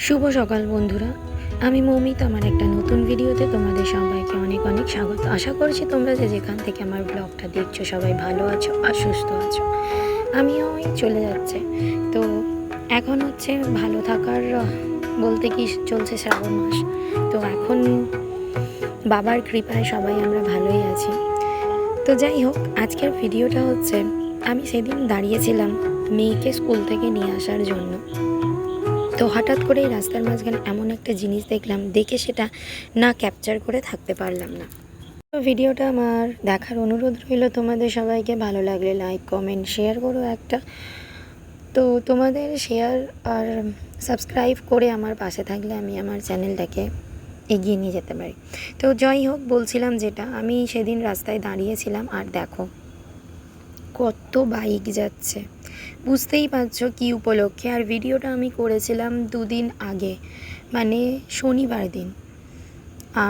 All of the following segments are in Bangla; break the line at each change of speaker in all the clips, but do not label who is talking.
শুভ সকাল বন্ধুরা, আমি মৌমিত। আমার একটা নতুন ভিডিওতে তোমাদের সবাইকে অনেক অনেক স্বাগত। আশা করছি তোমরা যেখান থেকে আমার ব্লগটা দেখছো সবাই ভালো আছো আর সুস্থ আছো। আমিও চলে যাচ্ছে। তো এখন হচ্ছে ভালো থাকার বলতে কি চলছে শ্রাবণ মাস। তো এখন বাবার কৃপায় সবাই আমরা ভালোই আছি। তো যাই হোক, আজকের ভিডিওটা হচ্ছে আমি সেদিন দাঁড়িয়েছিলাম মেয়েকে স্কুল থেকে নিয়ে আসার জন্য। তো হঠাৎ করে রাস্তার মাঝখানে এমন একটা জিনিস দেখলাম, দেখে সেটা না ক্যাপচার করে থাকতে পারলাম না। তো ভিডিওটা আমার দেখার অনুরোধ রইল তোমাদের সবাইকে। ভালো লাগলে লাইক কমেন্ট শেয়ার করো একটা। তো তোমাদের শেয়ার আর সাবস্ক্রাইব করে আমার পাশে থাকলে আমি আমার চ্যানেলটাকে এগিয়ে নিয়ে যেতে পারি। তো যাই হোক, বলছিলাম যেটা, আমি সেদিন রাস্তায় দাঁড়িয়েছিলাম আর দেখো কত বাইক যাচ্ছে, বুঝতেই পারছো কি উপলক্ষে। আর ভিডিওটা আমি করেছিলাম দুদিন আগে, মানে শনিবার দিন।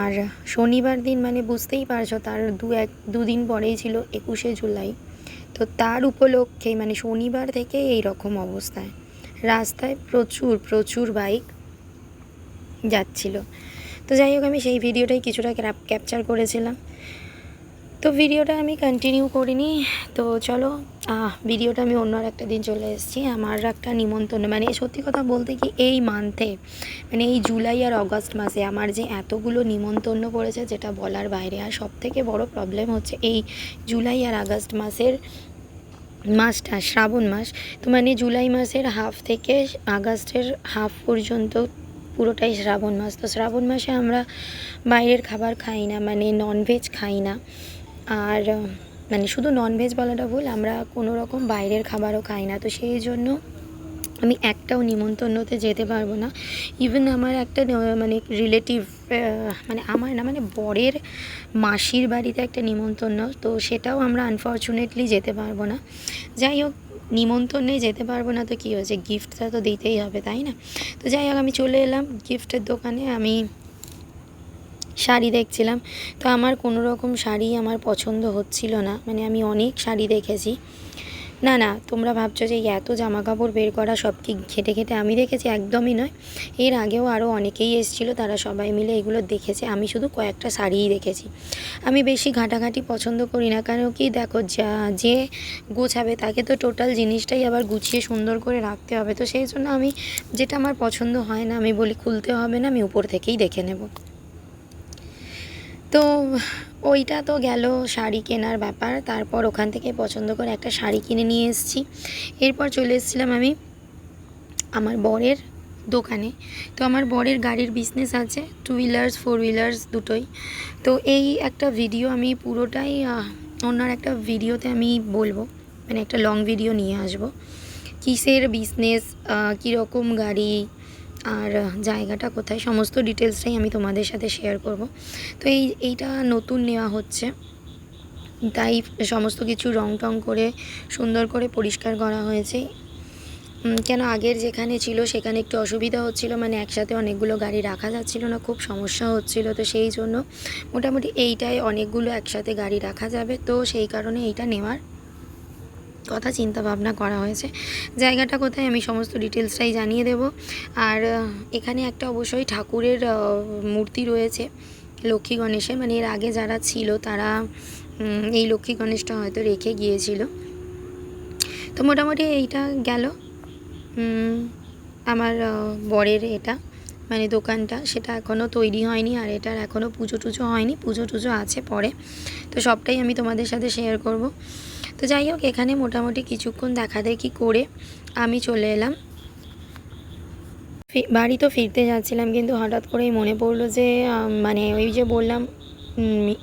আর শনিবার দিন মানে বুঝতেই পারছো তার দুদিন পরেই ছিল 21শে জুলাই। তো তার উপলক্ষে মানে শনিবার থেকে এই রকম অবস্থায় রাস্তায় প্রচুর প্রচুর বাইক যাচ্ছিল। তো যাই হোক, আমি সেই ভিডিওটাই কিছুটা ক্যাপচার করেছিলাম। তো ভিডিওটা আমি কন্টিনিউ করিনি। তো চলো, ভিডিওটা আমি অন্য একটা দিন চলে এসেছি। আমার একটা নিমন্ত্রণ, মানে সত্যি কথা বলতে কি এই মান্থে মানে এই জুলাই আর অগাস্ট মাসে আমার যে এতগুলো নিমন্ত্রণ পড়েছে যেটা বলার বাইরে। আর সবথেকে বড় প্রবলেম হচ্ছে এই জুলাই আর আগস্ট মাসের মাসটা শ্রাবণ মাস। তো মানে জুলাই মাসের হাফ থেকে আগস্টের হাফ পর্যন্ত পুরোটাই শ্রাবণ মাস। তো শ্রাবণ মাসে আমরা বাইরের খাবার খাই না, মানে ননভেজ খাই না। আর মানে শুধু ননভেজ বলাটা ভুল, আমরা কোনো রকম বাইরের খাবারও খাই না। তো সেই জন্য আমি একটাও নিমন্ত্রণতে যেতে পারবো না। ইভেন আমার একটা মানে রিলেটিভ, মানে আমার না, মানে বরের মাসির বাড়িতে একটা নিমন্ত্রণ, তো সেটাও আমরা আনফর্চুনেটলি যেতে পারবো না। যাই হোক, নিমন্ত্রণে যেতে পারবো না তো কী হয়েছে, গিফটটা তো দিতেই হবে, তাই না? তো যাই হোক, আমি চলে এলাম গিফটের দোকানে। আমি শাড়ি দেখছিলাম। তো আমার কোনো রকম শাড়ি আমার পছন্দ হচ্ছিল না, মানে আমি অনেক শাড়ি দেখেছি। না না, তোমরা ভাবছো যে এত জামা কাপড় বের করা সব কি ঘেটে ঘেটে আমি দেখেছি? একদমই নয়। এর আগেও আরও অনেকেই এসেছিলো, তারা সবাই মিলে এগুলো দেখেছে। আমি শুধু কয়েকটা শাড়িই দেখেছি। আমি বেশি ঘাঁটাঘাঁটি পছন্দ করি না, কারণ কি দেখো, যে গোছাবে তাকে তো টোটাল জিনিসটাই আবার গুছিয়ে সুন্দর করে রাখতে হবে। তো সেই জন্য আমি যেটা আমার পছন্দ হয় না, আমি বলি খুলতে হবে না, আমি উপর থেকেই দেখে নেব। তো ওইটা তো গেল শাড়ি কেনার ব্যাপার। তারপর ওখান থেকে পছন্দ করে একটা শাড়ি কিনে নিয়ে এসেছি। এরপর চলে এসেছিলাম আমি আমার বরের দোকানে। তো আমার বরের গাড়ির বিজনেস আছে, 2 হুইলার্স 4 হুইলার্স দুটোই। তো এই একটা ভিডিও আমি পুরোটাই অন্য একটা ভিডিওতে আমি বলবো, মানে একটা লং ভিডিও নিয়ে আসবো। কিসের বিজনেস, কীরকম গাড়ি, আর জায়গাটা কোথায়, সমস্ত ডিটেলসটাই আমি তোমাদের সাথে শেয়ার করব। তো এইটা নতুন নেওয়া হচ্ছে, তাই সমস্ত কিছু রং টং করে সুন্দর করে পরিষ্কার করা হয়েছে। কেন আগের যেখানে ছিল সেখানে একটু অসুবিধা হচ্ছিলো, মানে একসাথে অনেকগুলো গাড়ি রাখা যাচ্ছিলো না, খুব সমস্যা হচ্ছিলো। তো সেই জন্য মোটামুটি এইটায় অনেকগুলো একসাথে গাড়ি রাখা যাবে। তো সেই কারণে এইটা নেওয়ার কথা চিন্তা ভাবনা করা হয়েছে। জায়গাটা কোথায় আমি সমস্ত ডিটেলসটাই জানিয়ে দেব। আর এখানে একটা অবশ্যই ঠাকুরের মূর্তি রয়েছে, লক্ষ্মী গণেশের। মানে এর আগে যারা ছিল তারা এই লক্ষ্মী গণেশটা হয়তো রেখে গিয়েছিল। তো মোটামুটি এইটা গেল আমার বরের এটা, মানে দোকানটা, সেটা এখনও তৈরি হয়নি। আর এটার এখনও পুজো টুজো হয়নি, পুজো টুজো আছে পরে। তো সবটাই আমি তোমাদের সাথে শেয়ার করব। তো যাই হোক, এখানে মোটামুটি কিছুক্ষণ দেখা দেখি করে আমি চলে এলাম বাড়ি। তো ফিরতে যাচ্ছিলাম, কিন্তু হঠাৎ করেই মনে পড়লো যে মানে ওই যে বললাম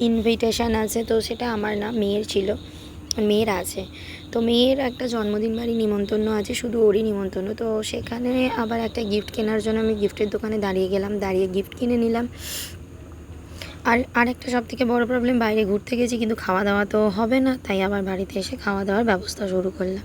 ইনভিটেশান আছে, তো সেটা আমার না, মেয়ের ছিল, মেয়ের আছে। তো মেয়ের একটা জন্মদিন বাড়ি নিমন্ত্রণ আছে, শুধু ওরই নিমন্ত্রণ। তো সেখানে আবার একটা গিফট কেনার জন্য আমি গিফটের দোকানে দাঁড়িয়ে গেলাম, দাঁড়িয়ে গিফট কিনে নিলাম। আর একটা সবথেকে বড় প্রবলেম, বাইরে ঘুরতে গেছি কিন্তু খাওয়া দাওয়া তো হবে না, তাই আবার বাড়িতে এসে খাওয়া দাওয়ার ব্যবস্থা শুরু করলাম।